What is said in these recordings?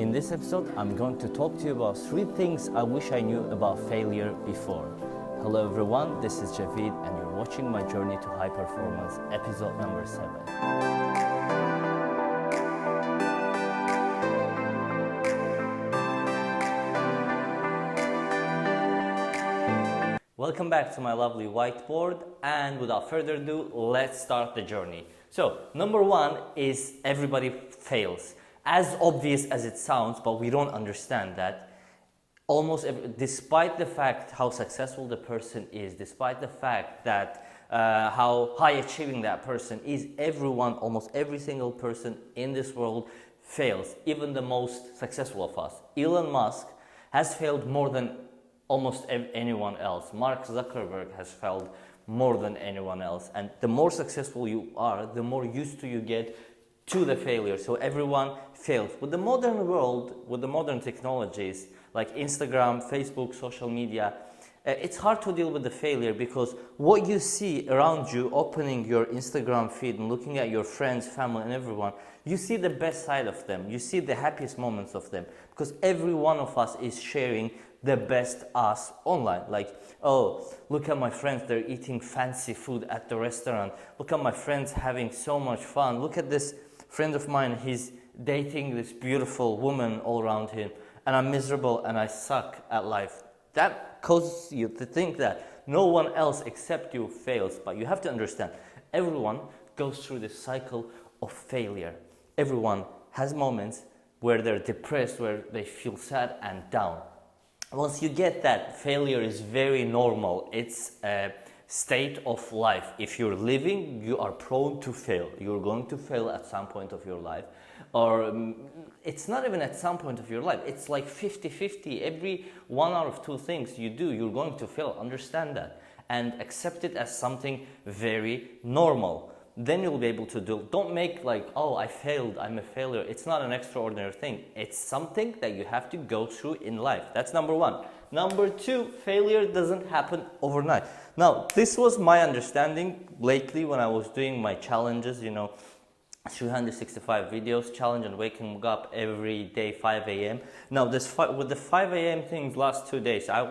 In this episode, I'm going to talk to you about 3 things I wish I knew about failure before. Hello everyone, this is Javid and you're watching my journey to high performance, episode number 7. Welcome back to my lovely whiteboard, and without further ado, let's start the journey. So, number 1 is everybody fails. As obvious as it sounds, but we don't understand that. Despite the fact how successful the person is, despite the fact that how high achieving that person is, everyone, almost every single person in this world fails, even the most successful of us. Elon Musk has failed more than almost anyone else. Mark Zuckerberg has failed more than anyone else. And the more successful you are, the more used to you get to the failure. So everyone fails. With the modern world, with the modern technologies like Instagram, Facebook, social media, it's hard to deal with the failure because what you see around you, opening your Instagram feed and looking at your friends, family and everyone, you see the best side of them. You see the happiest moments of them because every one of us is sharing the best us online. Like, oh, look at my friends, they're eating fancy food at the restaurant. Look at my friends having so much fun. Look at this friend of mine, he's dating this beautiful woman all around him, and I'm miserable and I suck at life. That causes you to think that no one else except you fails, but you have to understand, everyone goes through this cycle of failure. Everyone has moments where they're depressed, where they feel sad and down. Once you get that, failure is very normal. It's a state of life. If you're living, you are prone to fail. You're going to fail at some point of your life. Or it's not even at some point of your life. It's like 50-50. Every 1 out of 2 things you do, you're going to fail. Understand that. And accept it as something very normal. Then you'll be able to do. Don't make like, oh, I failed, I'm a failure. It's not an extraordinary thing. It's something that you have to go through in life. That's number 1. Number 2, failure doesn't happen overnight. Now, this was my understanding lately when I was doing my challenges, 365 videos challenge and waking up every day 5 a.m. Now, with the 5 a.m. things last 2 days, I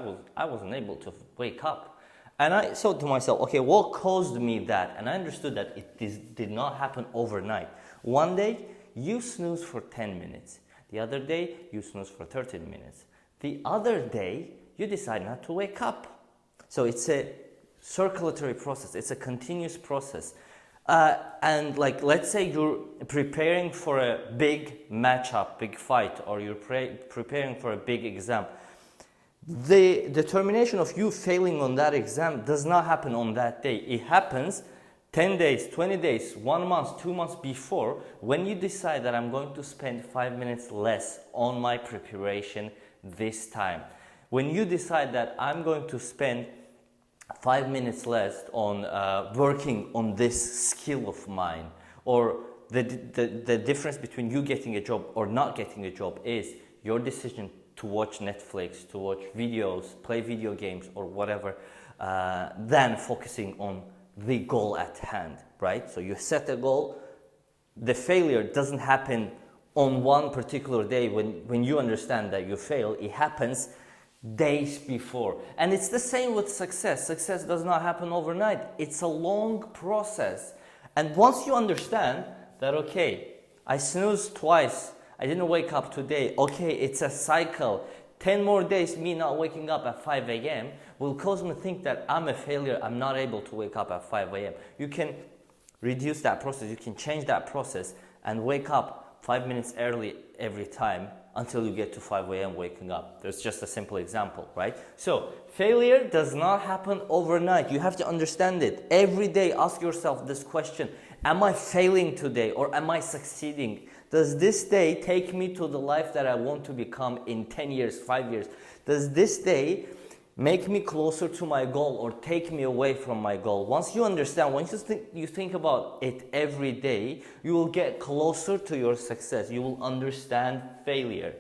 wasn't able to wake up. And I thought to myself, okay, what caused me that? And I understood that it did not happen overnight. One day, you snooze for 10 minutes. The other day, you snooze for 13 minutes. The other day, you decide not to wake up. So it's a circulatory process. It's a continuous process. And like, let's say you're preparing for a big matchup, big fight, or you're preparing for a big exam. The determination of you failing on that exam does not happen on that day. It happens 10 days, 20 days, 1 month, 2 months before, when you decide that I'm going to spend 5 minutes less on my preparation this time. When you decide that I'm going to spend 5 minutes less on working on this skill of mine, or the difference between you getting a job or not getting a job is your decision to watch Netflix, to watch videos, play video games or whatever, than focusing on the goal at hand, right? So you set a goal. The failure doesn't happen on one particular day when you understand that you fail. It happens days before. And it's the same with success. Success does not happen overnight. It's a long process. And once you understand that, okay, I snoozed twice, I didn't wake up today, okay, it's a cycle. 10 more days, me not waking up at 5 a.m. will cause me to think that I'm a failure, I'm not able to wake up at 5 a.m. You can reduce that process, you can change that process and wake up 5 minutes early every time until you get to 5 a.m. waking up. There's just a simple example, right? So, failure does not happen overnight. You have to understand it. Every day, ask yourself this question: am I failing today or am I succeeding? Does this day take me to the life that I want to become in 10 years, 5 years? Does this day make me closer to my goal or take me away from my goal? Once you understand, once you think about it every day, you will get closer to your success. You will understand failure.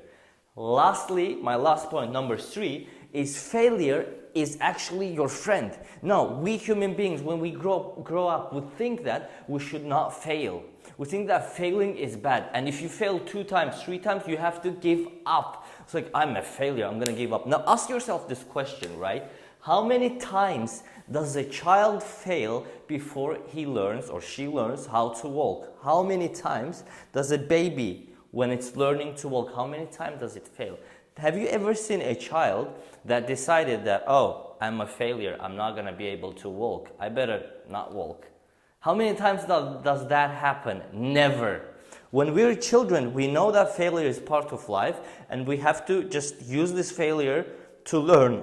Lastly, my last point, number 3, is failure is actually your friend. Now, we human beings, when we grow up, we think that we should not fail. We think that failing is bad. And if you fail 2 times, 3 times, you have to give up. It's like, I'm a failure, I'm gonna give up. Now ask yourself this question, right? How many times does a child fail before he learns or she learns how to walk? How many times does a baby, when it's learning to walk, how many times does it fail? Have you ever seen a child that decided that, oh, I'm a failure, I'm not gonna be able to walk, I better not walk? How many times does that happen? Never. When we're children, we know that failure is part of life, and we have to just use this failure to learn.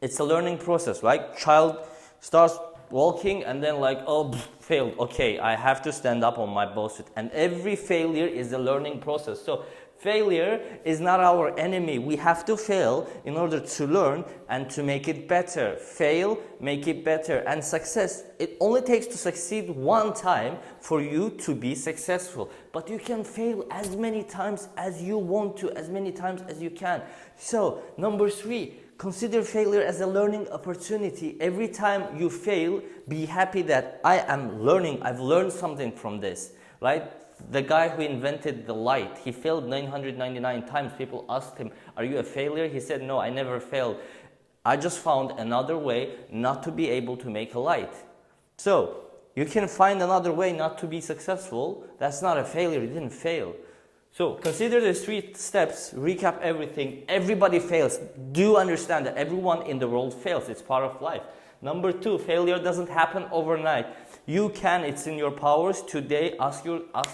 It's a learning process, right? Child starts walking and then like, oh, failed. Okay, I have to stand up on my both feet. And every failure is a learning process. So failure is not our enemy. We have to fail in order to learn and to make it better. Fail, make it better. And success, it only takes to succeed 1 time for you to be successful. But you can fail as many times as you want to, as many times as you can. So, number 3, consider failure as a learning opportunity. Every time you fail, be happy that I am learning. I've learned something from this, right? The guy who invented the light, he failed 999 times. People asked him, are you a failure? He said, no, I never failed. I just found another way not to be able to make a light. So, you can find another way not to be successful. That's not a failure, you didn't fail. So, consider the 3 steps, recap everything. Everybody fails. Do understand that everyone in the world fails. It's part of life. Number 2, failure doesn't happen overnight. You can, it's in your powers. Today, ask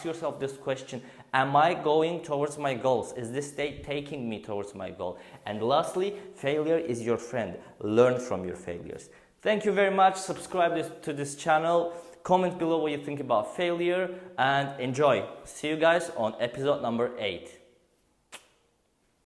yourself this question. Am I going towards my goals? Is this state taking me towards my goal? And lastly, failure is your friend. Learn from your failures. Thank you very much. Subscribe to this channel. Comment below what you think about failure and enjoy. See you guys on episode number 8.